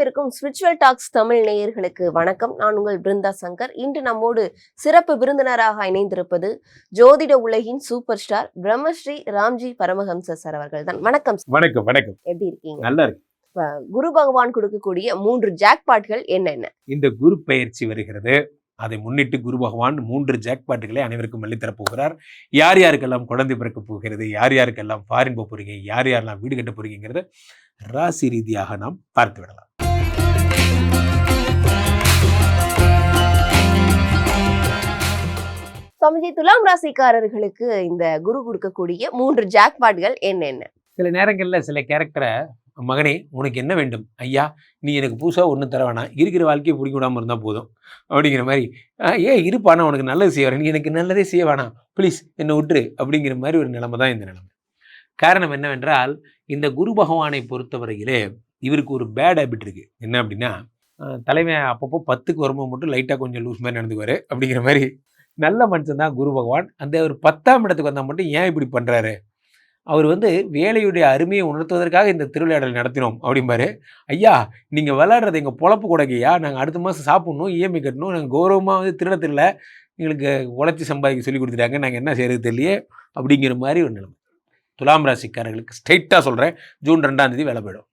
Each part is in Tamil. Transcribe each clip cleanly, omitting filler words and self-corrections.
வரவிருக்கும் ஸ்பிரிச்சுவல் டாக்ஸ் தமிழ் நேயர்களுக்கு வணக்கம். நான் உங்கள் பிருந்தா சங்கர். இன்று நம்மோடு சிறப்பு விருந்தினராக இணைந்திருப்பது ஜோதிட உலகின் super star Brahmasri Ramji Paramahamsa sir அவர்கள் தான். வணக்கம். வணக்கம். வணக்கம். எப்படி இருக்கீங்க? நல்லா இருக்கு. குரு பகவான் கொடுக்கக்கூடிய 3 ஜாக்பாட்கள் என்னென்ன? இந்த குரு பெயர்ச்சி வருகிறது. அதை முன்னிட்டு குரு பகவான் 3 ஜாக்பாட்டுகளை அனைவருக்கும் அள்ளித்தரப் போகிறார். யார் யாருக்கெல்லாம் குழந்தை பிறக்க போகிறது, யார் யாருக்கெல்லாம் ஃபாரின் போக போறீங்க, யார் யாரெல்லாம் வீடு கட்ட போறீங்கிறத ராசி ரீதியாக நாம் பார்த்து விடலாம். சுவாமிஜி, துலாம் ராசிக்காரர்களுக்கு இந்த குரு கொடுக்கக்கூடிய 3 ஜாக்பாட்கள் என்னென்ன? சில நேரங்களில் சில கேரக்டரை, மகனே உனக்கு என்ன வேண்டும் ஐயா, நீ எனக்கு புதுசாக ஒன்றும் தர வேணாம், இருக்கிற வாழ்க்கையை பிடிக்க விடாமல் இருந்தால் போதும் அப்படிங்கிற மாதிரி, இருப்பா நான் உனக்கு நல்லது செய்ய வரேன், நீ எனக்கு நல்லதே செய்ய வேணாம், ப்ளீஸ் என்னை விட்டுரு அப்படிங்கிற மாதிரி ஒரு நிலைமை தான் இந்த நிலைமை. காரணம் என்னவென்றால், இந்த குரு பகவானை பொறுத்தவரையிலே இவருக்கு ஒரு பேட் ஹேபிட் இருக்குது. என்ன அப்படின்னா, தலைமை அப்பப்போ 10க்கு வரும்போது மட்டும் லைட்டாக கொஞ்சம் லூஸ் மாதிரி நடந்துக்குவார் அப்படிங்கிற மாதிரி. நல்ல மனுஷன் தான் குரு பகவான். அந்த ஒரு 10ஆம் இடத்துக்கு வந்தால் மட்டும் ஏன் இப்படி பண்ணுறாரு, அவர் வேலையுடைய அருமையை உணர்த்துவதற்காக இந்த திருவிளையாடல் நடத்தினோம் அப்படிம்பாரு. ஐயா நீங்கள் விளையாடுறது எங்கள் பொழப்பு கூடக்கையா, நாங்கள் அடுத்த மாதம் சாப்பிட்ணும், இஎம்ஐ கட்டணும், நாங்கள் கௌரவமாக திருடத்தில் எங்களுக்கு உழைச்சி சம்பாதிக்க சொல்லி கொடுத்துட்டாங்க, நாங்கள் என்ன செய்கிறது தெரியலையே அப்படிங்கிற மாதிரி ஒரு நிலைமை. துலாம் ராசிக்காரர்களுக்கு ஸ்ட்ரைட்டாக சொல்கிறேன், ஜூன் 2ஆம் தேதி வேலை போயிடும்.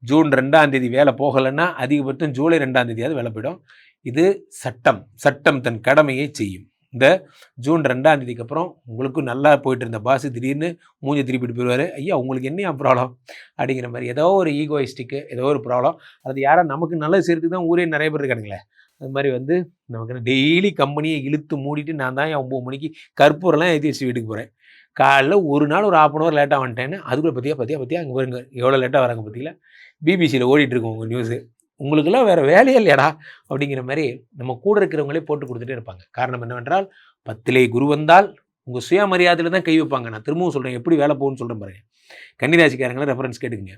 ஜூன் 2ஆம் தேதி வேலை போகலைன்னா அதிகபட்சம் ஜூலை 2ஆம் தேதியாவது வேலை போயிடும். இது சட்டம். சட்டம் தன் கடமையை செய்யும். இந்த ஜூன் 2ஆம் தேதிக்கு அப்புறம் உங்களுக்கும் நல்லா போயிட்டு இருந்த பாஸ் திடீர்னு மூஞ்சி திருப்பிட்டு போயிடுவார். ஐயா உங்களுக்கு என்ன ப்ராப்ளம் அப்படிங்கிற மாதிரி, ஏதோ ஒரு ஈகோயிஸ்டிக்கு ஏதோ ஒரு ப்ராப்ளம். அது யாரா நமக்கு நல்லது செய்கிறதுக்கு தான் ஊரே நிறைய பேர் இருக்கானுங்களே. அது மாதிரி நமக்கு டெய்லி கம்பெனியை இழுத்து மூடிட்டு நான் தான் 9 மணிக்கு கற்பூரெல்லாம் ஏற்றி வச்சு வீட்டுக்கு போகிறேன். காலைல ஒரு நாள் ஒரு 1/2 hour லேட்டாக வந்துட்டேன்னு அதுக்குள்ளே பற்றியா அங்கே வருங்க எவ்வளோ லேட்டாக வராங்க பார்த்தீங்களா. பிபிசியில் ஓடிட்டுருக்கோம் உங்கள் நியூஸு. உங்களுக்கெல்லாம் வேறு வேலையே இல்லையாடா அப்படிங்கிற மாதிரி நம்ம கூட இருக்கிறவங்களே போட்டு கொடுத்துட்டே இருப்பாங்க. காரணம் என்னவென்றால், 10லே குரு வந்தால் உங்கள் சுயமரியாதையில் தான் கை வைப்பாங்க. நான் திரும்பவும் சொல்கிறேன், எப்படி வேலை போகும்னு சொல்கிறேன் பாருங்க. கன்னிராசிக்காரங்களும் ரெஃபரன்ஸ் கேட்டுக்குங்க.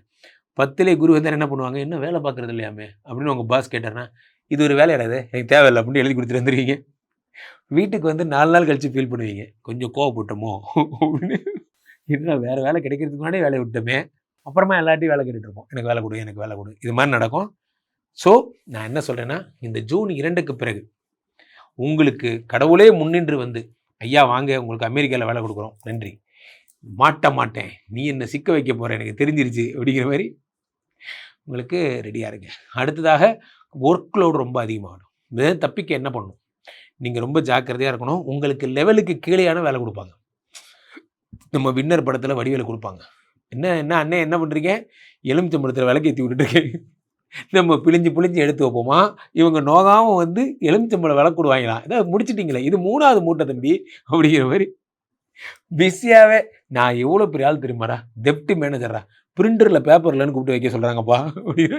10லே குரு வந்தால் என்ன பண்ணுவாங்க, என்ன வேலை பார்க்குறது இல்லையாமே அப்படின்னு உங்கள் பாஸ் கேட்டார்னா, இது ஒரு வேலை இடாது, எனக்கு தேவையில்லை அப்படின்னு எழுதி கொடுத்துட்டு வந்துருவீங்க. வீட்டுக்கு 4 நாள் கழித்து ஃபீல் பண்ணுவீங்க, கொஞ்சம் கோவப்பட்டோமோ அப்படின்னு. இதுதான் வேறு வேலை கிடைக்கிறதுக்கு முன்னாடியே வேலையை விட்டோமே, அப்புறமா எல்லாத்தையும் வேலை கேட்டுட்ருப்போம், எனக்கு வேலை கொடு, எனக்கு வேலை கொடு, இது மாதிரி நடக்கும். ஸோ நான் என்ன சொல்கிறேன்னா, இந்த ஜூன் 2க்கு பிறகு உங்களுக்கு கடவுளே முன்னின்று ஐயா வாங்க உங்களுக்கு அமெரிக்காவில் வேலை கொடுக்குறோம், நன்றி, மாட்டேன், நீ என்ன சிக்க வைக்க போகிற எனக்கு தெரிஞ்சிருச்சு அப்படிங்கிற மாதிரி உங்களுக்கு ரெடியாக இருங்க. அடுத்ததாக ஒர்க் லோடு ரொம்ப அதிகமாகணும். இதை தப்பிக்க என்ன பண்ணணும், நீங்கள் ரொம்ப ஜாக்கிரதையாக இருக்கணும். உங்களுக்கு லெவலுக்கு கீழேயான வேலை கொடுப்பாங்க. நம்ம வின்னர் படத்தில் வடிவேல கொடுப்பாங்க, என்ன அண்ணே என்ன பண்ணுறீங்க, எலுமிச்சம்பழத்தில் விளக்கு ஏற்றி விட்டுட்டுருக்கேன், நம்ம பிழிஞ்சு எடுத்து வைப்போமா, இவங்க நோகாமல் எலுமிச்சம்பழம் விலை கொடுவாங்களாம், இதை முடிச்சிட்டிங்களே, இது 3ஆவது மூட்டை தம்பி அப்படிங்கிற மாதிரி. பிஸியாகவே நான் எவ்வளோ பெரிய ஆள் தெரியுமாடா, டெப்டி மேனேஜரா, பிரிண்டரில் பேப்பர்லன்னு கூப்பிட்டு வைக்க சொல்கிறாங்கப்பா அப்படின்னு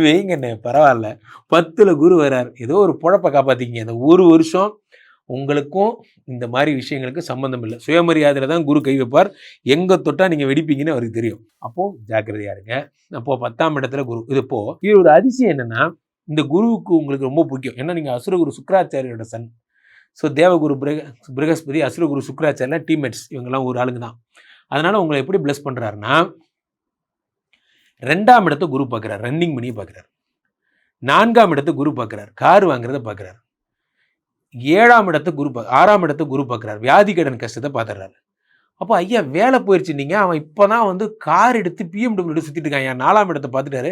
வைங்கண்ணே, பரவாயில்ல. 10ல் குரு வரார், ஏதோ ஒரு பொழப்பை காப்பாற்றிக்கிங்க. இந்த ஒரு வருஷம் உங்களுக்கும் இந்த மாதிரி விஷயங்களுக்கு சம்மந்தம் இல்லை. சுயமரியாதையில் தான் குரு கை வைப்பார். எங்கே தொட்டால் நீங்கள் வெடிப்பீங்கன்னு அவருக்கு தெரியும். அப்போது ஜாக்கிரதையாக இருங்க. அப்போது 10ஆம் இடத்துல குரு. இது ஒரு அதிசயம் என்னென்னா, இந்த குருவுக்கு உங்களுக்கு ரொம்ப பிடிக்கும். ஏன்னா நீங்கள் அசுரகுரு சுக்கராச்சாரியோட சன். ஸோ தேவகுரு பிரகஸ்பதி, அசுரகுரு சுக்கராச்சாரியெலாம் டீம்மேட்ஸ், இவங்கெல்லாம் ஒரு ஆளுங்க தான். அதனால் உங்களை எப்படி பிளஸ் பண்ணுறாருன்னா, 2ஆம் இடத்தை குரு பார்க்குறாரு, ரன்னிங் பண்ணி பார்க்குறாரு. 4ஆம் இடத்தை குரு பார்க்குறாரு, கார் வாங்குறத பார்க்குறாரு. 7ஆம் இடத்தை குரு 6ஆம் இடத்தை குரு பார்க்குறாரு, வியாதி கடன் கஷ்டத்தை பார்த்துடுறாரு. அப்போ ஐயா வேலை போயிடுச்சுன்னீங்க, அவன் இப்போ தான் கார் எடுத்து பிஎம்டபிள்யூ சுற்றிட்டு இருக்கான். 4ஆம் இடத்தை பார்த்துட்டாரு.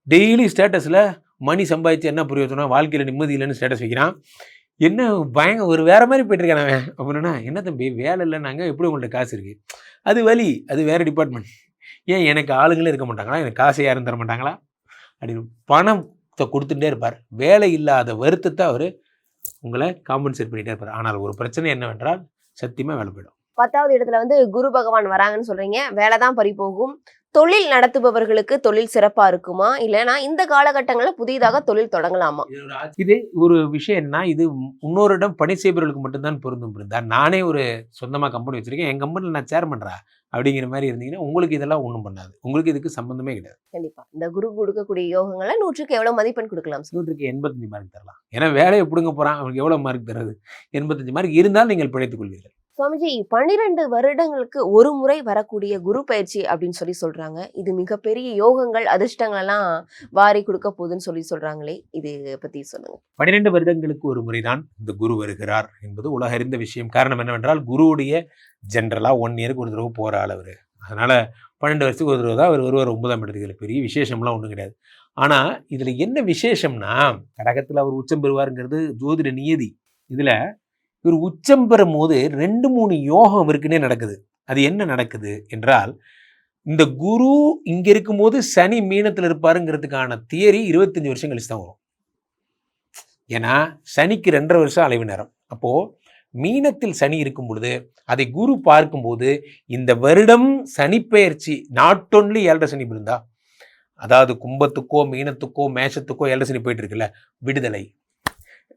டெய்லி ஸ்டேட்டஸில் மணி சம்பாதிச்சு என்ன பிரயோஜனம், வாழ்க்கையில் நிம்மதி இல்லைன்னு ஸ்டேட்டஸ் வைக்கிறான். என்ன ஒரு வேறு மாதிரி போய்ட்டுருக்கான் அவன் அப்படின்னா, என்ன தம்பி வேலை இல்லைன்னாங்க, எப்படி உங்கள்கிட்ட காசு இருக்குது, அது வலி, அது வேறு டிபார்ட்மெண்ட். ஏன் எனக்கு ஆளுங்களே இருக்க மாட்டாங்களா, எனக்கு காசை யாரும் தர மாட்டாங்களா அப்படின்னு பணத்தை கொடுத்துட்டே இருப்பார். வேலை இல்லாத வருத்தத்தை அவர் உங்களை காம்பன்சேட் பண்ணிகிட்டே இருப்பார். ஆனால் ஒரு பிரச்சனை என்னவென்றால், சத்தியமாக வேலை போயிடும். 10வது இடத்துல குரு பகவான் வராங்கன்னு சொல்கிறீங்க, வேலை தான் பறிபோகும். தொழில் நடத்துபவர்களுக்கு தொழில் சிறப்பாக இருக்குமா, இல்லைனா இந்த காலகட்டங்களில் புதிதாக தொழில் தொடங்கலாமா? இது ஒரு விஷயம் என்ன, இது இன்னொருடம் பணி செய்பவர்களுக்கு மட்டும்தான் பொருந்தும். இருந்தால் நானே ஒரு சொந்தமாக கம்பெனி வச்சுருக்கேன், என் கம்பெனியில் நான் சேர் பண்ணுறேன் அப்படிங்கிற மாதிரி இருந்தீங்கன்னா உங்களுக்கு இதெல்லாம் ஒன்றும் பண்ணாது. உங்களுக்கு இதுக்கு சம்பந்தமே கிடையாது. கண்டிப்பாக இந்த குரு கொடுக்கக்கூடிய யோகங்களை 100க்கு எவ்வளோ மதிப்பெண் கொடுக்கலாம்? 100க்கு 85 மார்க் தரலாம். ஏன்னா வேலையை பிடுங்க போகிறான், அவனுக்கு எவ்வளோ மார்க் தர்றது, 85 மார்க் இருந்தால் நீங்கள் பிழைத்துக் கொள்வீர்கள். சுவாமிஜி 12 வருடங்களுக்கு ஒரு முறை வரக்கூடிய குரு பயிற்சி அப்படின்னு சொல்றாங்க. இது மிகப்பெரிய யோகங்கள், அதிர்ஷ்டங்கள் எல்லாம் வாரி கொடுக்க போகுதுன்னு சொல்றாங்களே, இது பத்தி சொல்லுங்க. 12 வருடங்களுக்கு ஒரு முறைதான் இந்த குரு வருகிறார் என்பது உலக அறிந்த விஷயம். காரணம் என்னவென்றால் குருவுடைய ஜென்ரலா 1 இயருக்கு ஒரு தடவை போற ஆள் அவரு. அதனால 12 வருஷத்துக்கு ஒரு தடவை தான் அவர் வருவார் 9ஆம் இடத்துக்கு. பெரிய விசேஷம்லாம் ஒன்றும் கிடையாது. ஆனா இதுல என்ன விசேஷம்னா, கடகத்துல அவர் உச்சம் பெறுவாருங்கிறது ஜோதிட நியதி. இதுல இவர் உச்சம் பெறும் போது 2-3 யோகம் அவருக்குன்னே நடக்குது. அது என்ன நடக்குது என்றால், இந்த குரு இங்க இருக்கும்போது சனி மீனத்தில் இருப்பாருங்கிறதுக்கான தியரி 25 வருஷம் கழிச்சு தான் வரும். ஏன்னா சனிக்கு 2.5 வருஷம் அலைவு நேரம். அப்போ மீனத்தில் சனி இருக்கும் பொழுது அதை குரு பார்க்கும்போது இந்த வருடம் சனி பெயர்ச்சி நாட் ஒன்லி 7.5 சனி இருந்தா, அதாவது கும்பத்துக்கோ மீனத்துக்கோ மேஷத்துக்கோ 7.5 சனி போயிட்டு இருக்குல்ல, விடுதலை.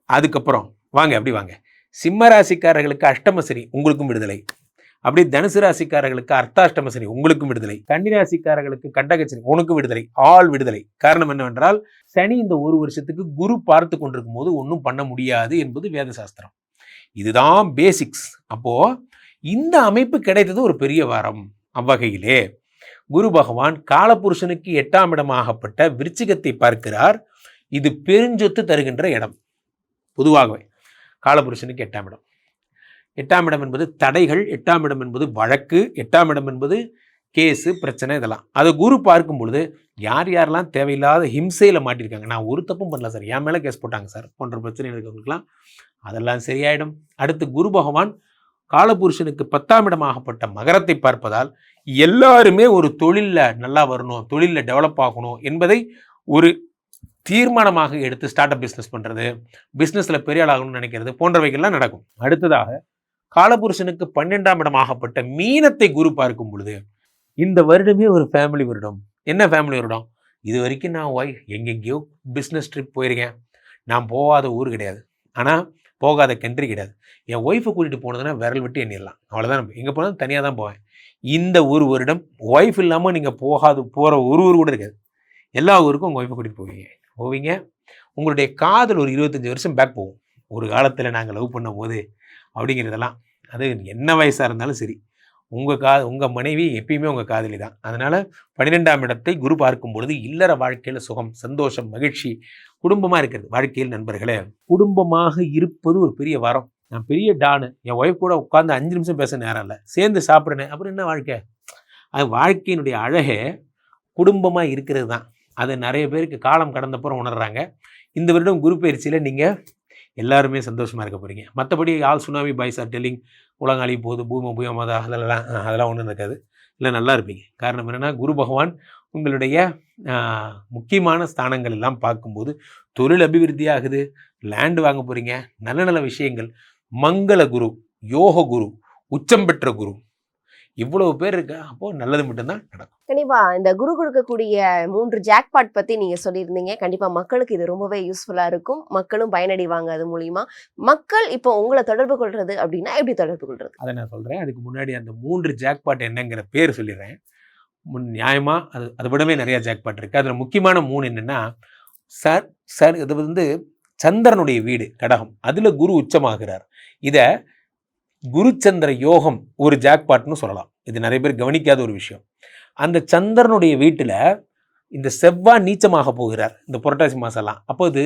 அதுக்கப்புறம் வாங்க அப்படி வாங்க, சிம்ம ராசிக்காரர்களுக்கு அஷ்டம சனி, உங்களுக்கும் விடுதலை. அப்படி தனுசு ராசிக்காரர்களுக்கு அர்த்தாஷ்டம சனி, உங்களுக்கும் விடுதலை. கன்னி ராசிக்காரர்களுக்கு கண்டக சனி, உனக்கும் விடுதலை. ஆல் விடுதலை. காரணம் என்னவென்றால் சனி இந்த 1 வருஷத்துக்கு குரு பார்த்து கொண்டிருக்கும் போது ஒன்றும் பண்ண முடியாது என்பது வேத சாஸ்திரம். இதுதான் பேசிக்ஸ். அப்போ இந்த அமைப்பு கிடைத்தது ஒரு பெரிய வரம். அவ்வகையிலே குரு பகவான் காலபுருஷனுக்கு 8ஆம் இடமாகப்பட்ட விருச்சிகத்தை பார்க்கிறார். இது பெருஞ்சொத்து தருகின்ற இடம். பொதுவாகவே காலபுருஷனுக்கு 8ஆம் இடம். 8ஆம் இடம் என்பது தடைகள், 8ஆம் இடம் என்பது வழக்கு, 8ஆம் இடம் என்பது கேஸு, பிரச்சனை, இதெல்லாம். அதை குரு பார்க்கும் பொழுது யார் யாரெல்லாம் தேவையில்லாத ஹிம்சையில் மாட்டியிருக்காங்க, நான் ஒரு தப்பும் பண்ணல சார், என் மேலே கேஸ் போட்டாங்க சார் போன்ற பிரச்சனை இருக்கிறவங்களுக்குலாம் அதெல்லாம் சரியாயிடும். அடுத்து குரு பகவான் காலபுருஷனுக்கு 10ஆம் இடமாகப்பட்ட மகரத்தை பார்ப்பதால் எல்லாருமே ஒரு தொழிலில் நல்லா வரணும், தொழிலில் டெவலப் ஆகணும் என்பதை ஒரு தீர்மானமாக எடுத்து ஸ்டார்ட் அப் பிஸ்னஸ் பண்ணுறது, பிஸ்னஸில் பெரிய ஆளாகணும்னு நினைக்கிறது போன்றவைகள்லாம் நடக்கும். அடுத்ததாக காலபுருஷனுக்கு 12ஆம் இடமாகப்பட்ட மீனத்தை குரு பார்க்கும் பொழுது இந்த வருடமே ஒரு ஃபேமிலி வருடம். என்ன ஃபேமிலி வருடம்? இது வரைக்கும் நான் எங்கெங்கேயோ பிஸ்னஸ் ட்ரிப் போயிருக்கேன். நான் போகாத ஊர் கிடையாது, ஆனால் போகாத கண்ட்ரி கிடையாது. என் ஒய்ஃபை கூட்டிகிட்டு போனதுன்னா விரல் விட்டு எண்ணிடலாம். அவ்வளோதான். எங்கே போனாலும் தனியாக தான் போவேன். இந்த ஒரு வருடம் ஒய்ஃப் இல்லாமல் நீங்கள் போகிற ஒரு ஊர் கூட இருக்காது. எல்லா ஊருக்கும் உங்கள் ஒய்ஃபை கூட்டிகிட்டு போவீங்க. உங்களுடைய காதல் ஒரு 25 வருஷம் பேக் போகும். ஒரு காலத்தில் நாங்கள் லவ் பண்ணும் போது அப்படிங்கிறதெல்லாம், அது என்ன வயசாக இருந்தாலும் சரி, உங்கள் மனைவி எப்பயுமே உங்கள் காதலி தான். அதனால் 12ஆம் இடத்தை குரு பார்க்கும் பொழுது இல்லற வாழ்க்கையில் சுகம், சந்தோஷம், மகிழ்ச்சி, குடும்பமாக இருக்கிறது. வாழ்க்கையில் நண்பர்களே, குடும்பமாக இருப்பது ஒரு பெரிய வரம். நான் பெரிய டானு, என் ஒய்ஃப் கூட உட்காந்து 5 நிமிஷம் பேச நேரம் இல்லை, சேர்ந்து சாப்பிட்றேன், அப்புறம் என்ன வாழ்க்கை? அது வாழ்க்கையினுடைய அழகே குடும்பமாக இருக்கிறது தான். அது நிறைய பேருக்கு காலம் கடந்தப்புறம் உணர்றாங்க. இந்த வருடம் குரு பயிற்சியில் நீங்கள் எல்லாருமே சந்தோஷமாக இருக்க போகிறீங்க. மற்றபடி all tsunami boys are telling உலகம் அழி போகுது, பூமி பூயமாதா, அதெல்லாம் ஒன்றும் இருக்காது. இல்லை, நல்லா இருப்பீங்க. காரணம் என்னென்னா குரு பகவான் உங்களுடைய முக்கியமான ஸ்தானங்கள் எல்லாம் பார்க்கும்போது தொழில் அபிவிருத்தி ஆகுது, லேண்டு வாங்க போகிறீங்க, நல்ல நல்ல விஷயங்கள். மங்கள குரு, யோக குரு, உச்சம் பெற்ற குரு, இவ்வளவு பேர் இருக்கு. அப்போ நல்லது மட்டும்தான் நடக்கும். கண்டிப்பா இந்த குரு கொடுக்கக்கூடிய 3 ஜாக்பாட் பத்தி நீங்க சொல்லியிருந்தீங்க. கண்டிப்பா மக்களுக்கு இது ரொம்பவே யூஸ்ஃபுல்லா இருக்கும். மக்களும் பயனடைவாங்க அது மூலியமா. மக்கள் இப்போ உங்களை தொடர்பு கொள்றது அப்படின்னா எப்படி தொடர்பு கொள்றது? அதை நான் சொல்றேன். அதுக்கு முன்னாடி அந்த 3 ஜாக்பாட் என்னங்கிற பேர் சொல்லிடுறேன். நியாயமா அதை விடவே நிறைய ஜாக்பாட் இருக்கு. அதுல முக்கியமான 3 என்னன்னா, இது வந்து சந்திரனுடைய வீடு கடகம், அதுல குரு உச்சமாகிறார். இத குருச்சந்திர யோகம் ஒரு ஜாக்பாட்னு சொல்லலாம். இது நிறைய பேர் கவனிக்காத ஒரு விஷயம். அந்த சந்திரனுடைய வீட்டில் இந்த செவ்வாய் நீச்சமாக போகிறார் இந்த புரட்டாசி மாசம்லாம். அப்போ இது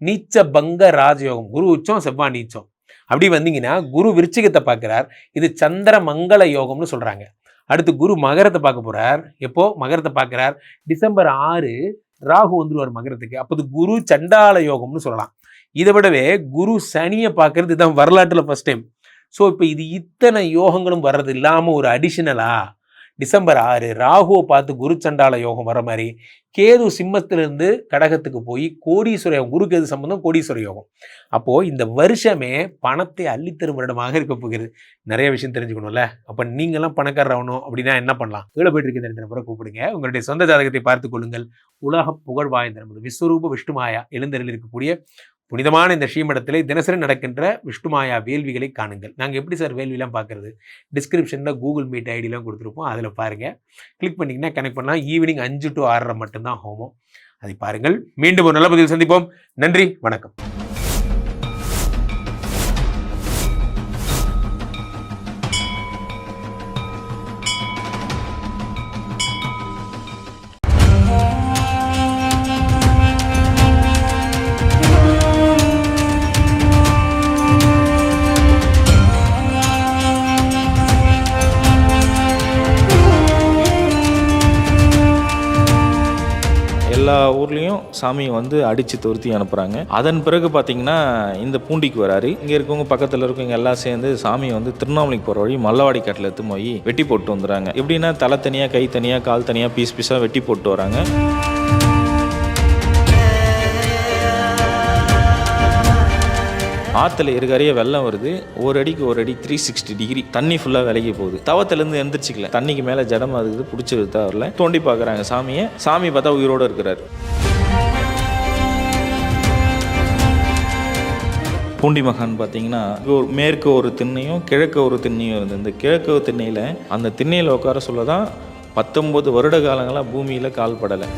நீச்ச பங்க ராஜயோகம். குரு உச்சம், செவ்வாய் நீச்சம். அப்படி வந்தீங்கன்னா குரு விருச்சிகத்தை பார்க்கிறார். இது சந்திர மங்கள யோகம்னு சொல்றாங்க. அடுத்து குரு மகரத்தை பார்க்க போறார். எப்போ மகரத்தை பார்க்கிறார்? டிசம்பர் 6 ராகு வந்துருவார் மகரத்துக்கு. அப்போது குரு சண்டால யோகம்னு சொல்லலாம். இதை விடவே குரு சனியை பார்க்கறது இதுதான் வரலாற்றுல ஃபர்ஸ்ட் டைம். ஸோ இப்போ இது இத்தனை யோகங்களும் வர்றது இல்லாமல் ஒரு அடிஷனலா டிசம்பர் 6 ராகுவை பார்த்து குரு சண்டால யோகம் வர மாதிரி கேது சிம்மத்திலிருந்து கடகத்துக்கு போய் கோடீஸ்வர யோகம், குரு கேது சம்பந்தம் கோடீஸ்வர யோகம். அப்போது இந்த வருஷமே பணத்தை அள்ளித்தரும் வருடமாக இருக்க போகிறது. நிறைய விஷயம் தெரிஞ்சுக்கணும்ல. அப்போ நீங்களாம் பணக்காரர் ஆகணும் அப்படின்னா என்ன பண்ணலாம்? கீழே போயிட்டு இருக்க 2 நபரை கூப்பிடுங்க. உங்களுடைய சொந்த ஜாதகத்தை பார்த்து கொள்ளுங்கள். உலக புகழ் வாய்ந்த நமது விஸ்வரூப விஷ்ணுமாயா எழுந்தரில் இருக்கக்கூடிய புனிதமான இந்த ஸ்ரீமடத்திலே தினசரி நடக்கின்ற விஷ்ணுமாயா வேள்விகளை காணுங்கள். நாங்கள் எப்படி சார் வேள்விலாம் பார்க்குறது? டிஸ்கிரிப்ஷனில் கூகுள் மீட் ஐடிலாம் கொடுத்துருப்போம், அதில் பாருங்கள். கிளிக் பண்ணிங்கன்னா கனெக்ட் பண்ணலாம். ஈவினிங் 5 to 6 மட்டும்தான் ஹோமம். அதை பாருங்கள். மீண்டும் ஒரு நல்ல பதிவில் சந்திப்போம். நன்றி, வணக்கம். சாமியை வந்து அடித்து துரத்தி அனுப்புகிறாங்க. அதன் பிறகு பார்த்தீங்கன்னா இந்த பூண்டிக்கு வராரு. இங்கே இருக்கவங்க பக்கத்தில் இருக்கவங்க எல்லாம் சேர்ந்து சாமியை வந்து திருவண்ணாமலைக்கு போகிற வழி மல்லவாடி காட்டில் எடுத்து போய் வெட்டி போட்டு வந்துடுறாங்க. எப்படின்னா தலை தனியாக, கை தனியாக, கால் தனியாக, பீஸாக வெட்டி போட்டு வராங்க. ஆற்றுல இருக்கையே வெள்ளம் வருது. ஒரு அடிக்கு ஒரு அடி 360 டிகிரி தண்ணி ஃபுல்லாக விலகி போகுது. தவத்திலேருந்து எந்திரிச்சிக்கல, தண்ணிக்கு மேலே ஜடமாக இருக்குது, பிடிச்சிருந்தா வரல. தோண்டி பார்க்குறாங்க சாமியை. சாமி பார்த்தா உயிரோடு இருக்கிறார். பூண்டி மகான் பார்த்தீங்கன்னா மேற்கு ஒரு திண்ணையும் கிழக்கு ஒரு திண்ணையும் இருந்தது. இந்த கிழக்கு திண்ணையில் அந்த திண்ணையில் உட்கார சொல்ல தான் 19 வருட காலங்களாக பூமியில் கால் படலை.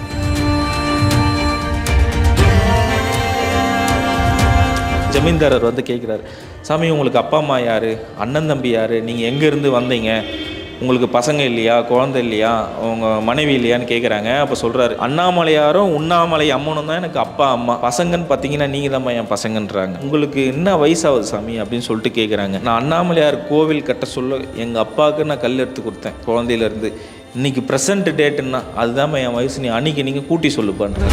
ஜமீன்தாரர் வந்து கேட்குறாரு, சாமி உங்களுக்கு அப்பா அம்மா யார், அண்ணன் தம்பி யார், நீங்கள் எங்கேருந்து வந்தீங்க, உங்களுக்கு பசங்க இல்லையா, குழந்தை இல்லையா, உங்கள் மனைவி இல்லையான்னு கேட்குறாங்க. அப்போ சொல்கிறாரு, அண்ணாமலையாரும் உண்ணாமலை அம்மனும் தான் எனக்கு அப்பா அம்மா, பசங்கன்னு பார்த்தீங்கன்னா நீங்கள் தான் என் பசங்கன்றாங்க. உங்களுக்கு என்ன வயசாகுது சாமி அப்படின்னு சொல்லிட்டு கேட்குறாங்க. நான் அண்ணாமலையார் கோவில் கட்ட சொல்ல எங்கள் அப்பாவுக்கு நான் கல் எடுத்து கொடுத்தேன் குழந்தையிலேருந்து. இன்றைக்கி ப்ரெசன்ட் டேட்டுன்னா அதுதான் என் வயசு, நீ அன்றைக்கி நீங்கள் கூட்டி சொல்லுப்பான்ற.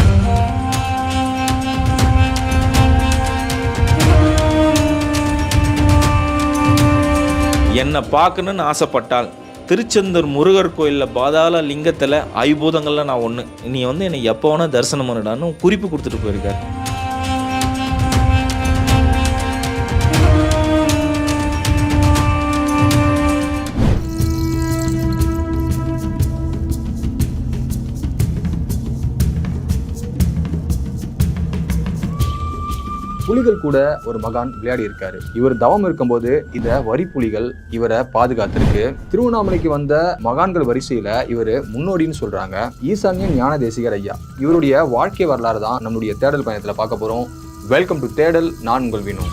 என்னை பார்க்கணுன்னு ஆசைப்பட்டால் திருச்செந்தூர் முருகர் கோயிலில் பாதாள லிங்கத்தில் ஐபூதங்களில் நான் ஒன்று, நீ வந்து என்னை எப்போ வேணால் தரிசனம் பண்ணிடான்னு குறிப்பு கொடுத்துட்டு போயிருக்காரு. புலிகள் கூட ஒரு மகான் விளையாடி இருக்காரு. இவர் தவம் இருக்கும்போது இந்த வரி புலிகள் இவரை பாதுகாத்திருக்கு. திருவண்ணாமலைக்கு வந்த மகான்கள் வரிசையில இவரு முன்னோடின்னு சொல்றாங்க. ஈசான்ய ஞான தேசிகர் ஐயா, இவருடைய வாழ்க்கை வரலாறு தான் நம்மளுடைய தேடல் பயணத்துல பார்க்க போறோம். வெல்கம் டு தேடல். நான் உங்கள் வினோ.